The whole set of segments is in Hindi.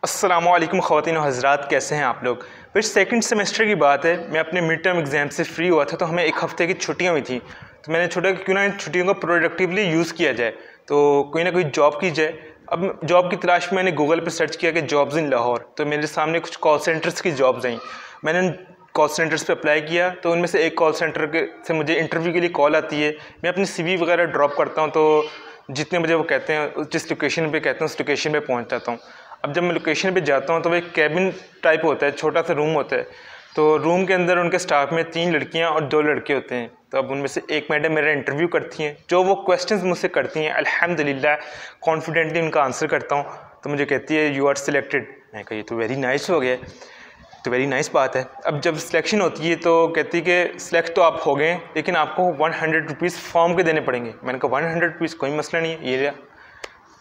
अस्सलामुअलैकुम ख़वातीन व हज़रात, कैसे हैं आप लोग। फिर सेकंड सेमेस्टर की बात है, मैं अपने मिड टर्म एग्ज़ाम से फ्री हुआ था तो हमें एक हफ़्ते की छुट्टियां हुई थी। तो मैंने सोचा कि क्यों ना इन छुट्टियों को प्रोडक्टिवली यूज़ किया जाए, तो कोई ना कोई जॉब की जाए। अब जॉब की तलाश में मैंने गूगल पर सर्च किया कि जॉब्स इन लाहौर, तो मेरे सामने कुछ कॉल सेंटर्स की जॉब्स आई। मैंने कॉल सेंटर्स पे अप्लाई किया, तो उनमें से एक कॉल सेंटर के से मुझे इंटरव्यू के लिए कॉल आती है। मैं अपनी CV वगैरह ड्रॉप करता हूँ, तो जितने बजे वो कहते हैं, जिस लोकेशन पे कहते हैं उस लोकेशन पे पहुँच जाता हूँ। अब जब मैं लोकेशन पे जाता हूँ तो वो एक कैबिन टाइप होता है, छोटा सा रूम होता है। तो रूम के अंदर उनके स्टाफ में 3 लड़कियाँ और 2 लड़के होते हैं। तो अब उनमें से एक मैडम मेरा इंटरव्यू करती हैं। जो वो क्वेश्चंस मुझसे करती हैं, अल्हम्दुलिल्लाह कॉन्फिडेंटली उनका आंसर करता हूँ। तो मुझे कहती है यू आर सिलेक्टेड। मैं कहा ये तो वेरी नाइस हो गया, तो वेरी नाइस बात है। अब जब सिलेक्शन होती है तो कहती है कि सिलेक्ट तो आप हो गए, लेकिन आपको 100 रुपीज़ फॉर्म के देने पड़ेंगे। मैंने कहा 100 रुपीज़ कोई मसला नहीं है, ये लिया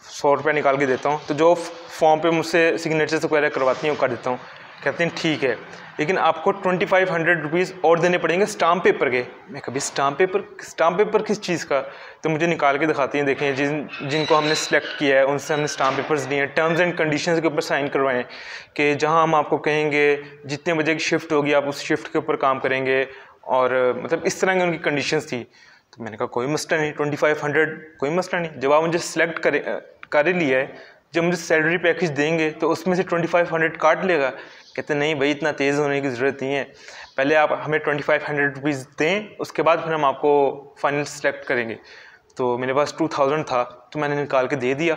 100 रुपये निकाल के देता हूँ। तो जो फॉर्म पे मुझसे सिग्नेचर्स वगैरह करवाती हैं वो कर देता हूँ। कहते हैं ठीक है, लेकिन आपको 2500 रुपीज़ और देने पड़ेंगे स्टाम्प पेपर के। मैं कभी स्टाम्प पेपर किस चीज़ का? तो मुझे निकाल के दिखाती हैं, देखें जिनको हमने सेलेक्ट किया है उनसे हमने स्टाम्प पेपर्स लिए हैं, टर्म्स एंड कंडीशंस के ऊपर साइन करवाए हैं कि जहाँ हम आपको कहेंगे जितने बजे की शिफ्ट होगी आप उस शिफ्ट के ऊपर काम करेंगे, और मतलब इस तरह की उनकी कंडीशंस थी। तो मैंने कहा कोई मसला नहीं, 2500 कोई मसला नहीं। जब आप मुझे सेलेक्ट कर लिया है, जब मुझे सैलरी पैकेज देंगे तो उसमें से 2500 काट लेगा। कहते नहीं भाई, इतना तेज़ होने की ज़रूरत नहीं है, पहले आप हमें 2500 रुपीज़ दें, उसके बाद फिर हम आपको फाइनल सेलेक्ट करेंगे। तो मेरे पास 2000 था, तो मैंने निकाल के दे दिया।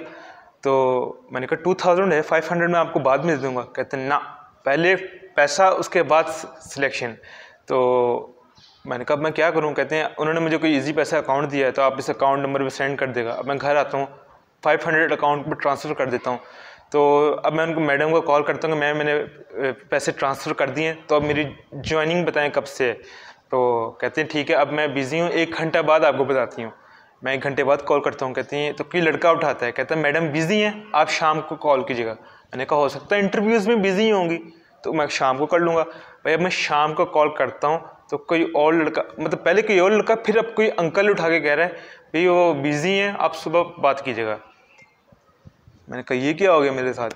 तो मैंने कहा 2000 है, 500 मैं आपको बाद में दे दूँगा। कहते ना, पहले पैसा उसके बाद सिलेक्शन। तो मैंने कहा मैं क्या करूं? कहते हैं उन्होंने मुझे कोई इजी पैसा अकाउंट दिया है, तो आप इस अकाउंट नंबर पे सेंड कर देगा। अब मैं घर आता हूं, 500 अकाउंट पे ट्रांसफ़र कर देता हूं। तो अब मैं उनको मैडम को कॉल करता हूँ कि मैंने पैसे ट्रांसफ़र कर दिए, तो अब मेरी ज्वाइनिंग बताएं कब से है। तो कहते हैं ठीक है, अब मैं बिज़ी हूँ, 1 घंटा बाद आपको बताती हूँ। मैं 1 घंटे बाद कॉल करता हूँ। कहती हैं, तो कोई लड़का उठाता है, कहता है मैडम बिज़ी हैं, आप शाम को कॉल कीजिएगा। मैंने कहा हो सकता है इंटरव्यूज़ में बिज़ी होंगी, तो मैं शाम को कर लूँगा। भाई अब मैं शाम को कॉल करता हूँ तो कोई और लड़का, मतलब पहले कोई और लड़का, फिर अब कोई अंकल उठा के कह रहा है भाई वो बिज़ी हैं, आप सुबह बात कीजिएगा। मैंने कहा ये क्या हो गया मेरे साथ।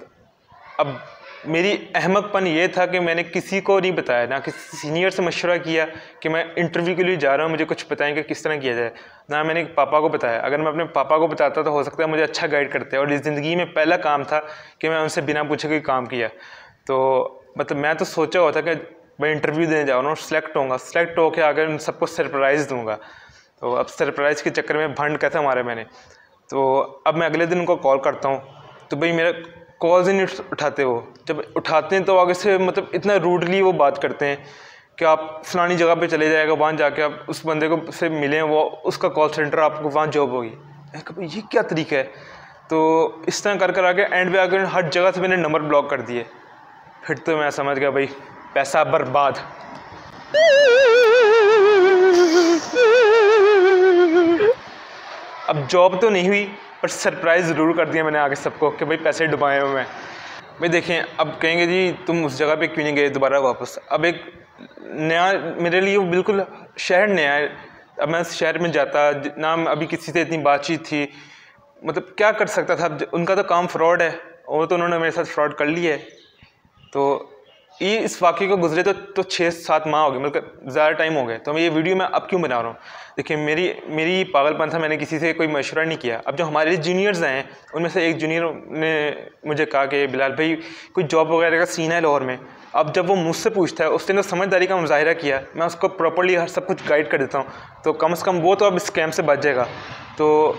अब मेरी अहमकपन ये था कि मैंने किसी को नहीं बताया, ना किसी सीनियर से मशवरा किया कि मैं इंटरव्यू के लिए जा रहा हूँ, मुझे कुछ बताएं कि किस तरह किया जाए। ना मैंने पापा को बताया। अगर मैं अपने पापा को बताता तो हो सकता है मुझे अच्छा गाइड करते, और इस ज़िंदगी में पहला काम था कि मैं उनसे बिना पूछे कोई काम किया। तो मतलब मैं तो सोचा हुआ था कि मैं इंटरव्यू देने जा रहा हूँ, सेलेक्ट होऊंगा, सेलेक्ट होकर आकर उन सबको सरप्राइज़ दूंगा। तो अब सरप्राइज़ के चक्कर में भंड कैसे मारा मैंने। तो अब मैं अगले दिन उनको कॉल करता हूँ, तो भाई मेरा कॉल्स ही नहीं उठाते वो। जब उठाते हैं तो आगे से मतलब इतना रूडली वो बात करते हैं कि आप फलानी जगह पे चले जाएगा, वहाँ जाके आप उस बंदे को से मिलें, वो उसका कॉल सेंटर, आपको वहाँ जॉब होगी। मैं ये क्या तरीका है? तो इस तरह कर आके एंड पे आकर हर जगह से मैंने नंबर ब्लॉक कर दिए। फिर तो मैं समझ गया भाई पैसा बर्बाद। अब जॉब तो नहीं हुई, पर सरप्राइज़ ज़रूर कर दिया मैंने आगे सबको कि भाई पैसे डुबाए हुए हैं। भाई देखें, अब कहेंगे जी तुम उस जगह पे क्यों नहीं गए दोबारा वापस। अब एक नया, मेरे लिए वो बिल्कुल शहर नया है। अब मैं उस शहर में जाता ना, अभी किसी से इतनी बातचीत थी, मतलब क्या कर सकता था। उनका तो काम फ्रॉड है, वो तो उन्होंने मेरे साथ फ्रॉड कर लिया है। तो ये इस वाक़े को गुजरे तो 6-7 माह हो गए, मतलब ज़्यादा टाइम हो गए। तो मैं ये वीडियो मैं अब क्यों बना रहा हूँ? देखिए मेरी पागलपन था, मैंने किसी से कोई मशवरा नहीं किया। अब जो हमारे जूनियर्स हैं, उनमें से एक जूनियर ने मुझे कहा कि बिलाल भाई कोई जॉब वगैरह का सीन है लाहौर में। अब जब वो मुझसे पूछता है, उसने तो समझदारी का मुजाहिरा किया, मैं उसको प्रॉपर्ली हर सब कुछ गाइड कर देता हूँ, तो कम से कम वो तो अब स्कैम से बच जाएगा। तो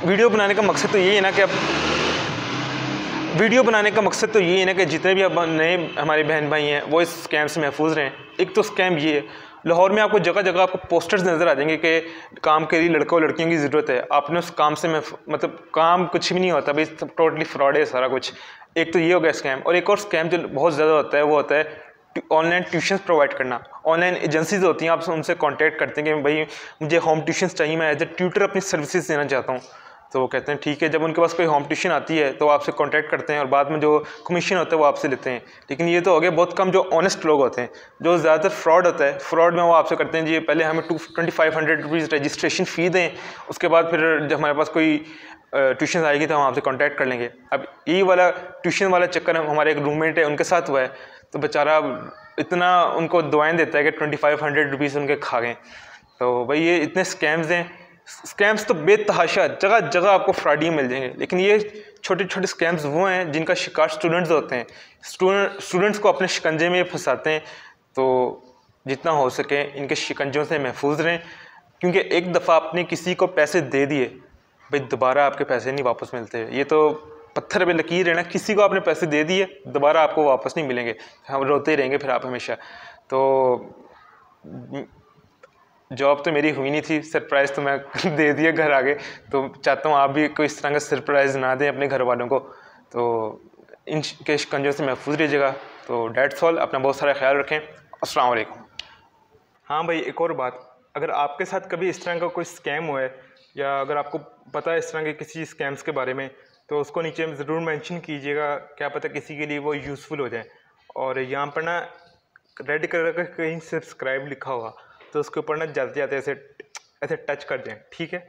वीडियो बनाने का मकसद तो यही है ना कि जितने भी अब नए हमारे बहन भाई हैं वो इस स्कैम से महफूज रहें। एक तो स्कैम ये है, लाहौर में आपको जगह जगह आपको पोस्टर्स नज़र आ जाएंगे कि काम के लिए लड़कों लड़कियों की ज़रूरत है। आपने उस काम से मतलब काम कुछ भी नहीं होता भाई, सब टोटली फ्रॉड है सारा कुछ। एक तो ये हो गया स्कैम, और एक और स्कैम जो बहुत ज़्यादा होता है वो होता है ऑनलाइन ट्यूशन्स प्रोवाइड करना। ऑनलाइन एजेंसीज होती हैं, आप उनसे कॉन्टैक्ट करते हैं कि भाई मुझे होम ट्यूशन्स चाहिए, मैं एज ए ट्यूटर अपनी सर्विसेज देना चाहता हूँ। तो वो कहते हैं ठीक है। जब उनके पास कोई होम ट्यूशन आती है तो आपसे कांटेक्ट करते हैं, और बाद में जो कमीशन होता है वो आपसे लेते हैं। लेकिन ये तो हो गया बहुत कम जो ऑनेस्ट लोग होते हैं। जो ज़्यादातर फ्रॉड होता है, फ्रॉड में वो आपसे करते हैं जी पहले हमें 2500 रुपीज़ रजिस्ट्रेशन फ़ी दें, उसके बाद फिर जब हमारे पास कोई ट्यूशन आएगी तो हम आपसे कांटेक्ट कर लेंगे। अब ये वाला ट्यूशन वाला चक्कर हमारे एक रूममेट है उनके साथ हुआ है, तो बेचारा इतना उनको दुआएं देता है कि 2500 रुपीज़ उनके खा गए। तो भाई ये इतने स्कैम्स हैं, स्कैम्स तो बेतहाशा जगह जगह आपको फ्रॉडी मिल जाएंगे, लेकिन ये छोटे छोटे स्कैम्स वो हैं जिनका शिकार स्टूडेंट्स होते हैं। स्टूडेंट्स को अपने शिकंजे में फंसाते हैं। तो जितना हो सके इनके शिकंजों से महफूज रहें, क्योंकि एक दफ़ा आपने किसी को पैसे दे दिए भाई दोबारा आपके पैसे नहीं वापस मिलते। ये तो पत्थर पे लकीर है ना, किसी को आपने पैसे दे दिए दोबारा आपको वापस नहीं मिलेंगे, हम रोते ही रहेंगे फिर आप हमेशा। तो जॉब तो मेरी हुई नहीं थी, सरप्राइज़ तो मैं दे दिया घर आगे। तो चाहता हूँ आप भी कोई इस तरह का सरप्राइज़ ना दें अपने घर वालों को, तो इन के शिकंजों से महफूज रहिएगा। तो डेट्स ऑल, अपना बहुत सारा ख्याल रखें। अस्सलाम वालेकुम। हाँ भाई, एक और बात, अगर आपके साथ कभी इस तरह का कोई स्कैम हुआ है या अगर आपको पता है इस तरह के किसी स्कैम्स के बारे में, तो उसको नीचे में ज़रूर मेंशन कीजिएगा, क्या पता किसी के लिए वो यूज़फुल हो जाए। और यहाँ पर ना रेड कलर का कहीं सब्सक्राइब लिखा होगा, तो उसके ऊपर ना जाते जाते ऐसे ऐसे टच कर दें, ठीक है।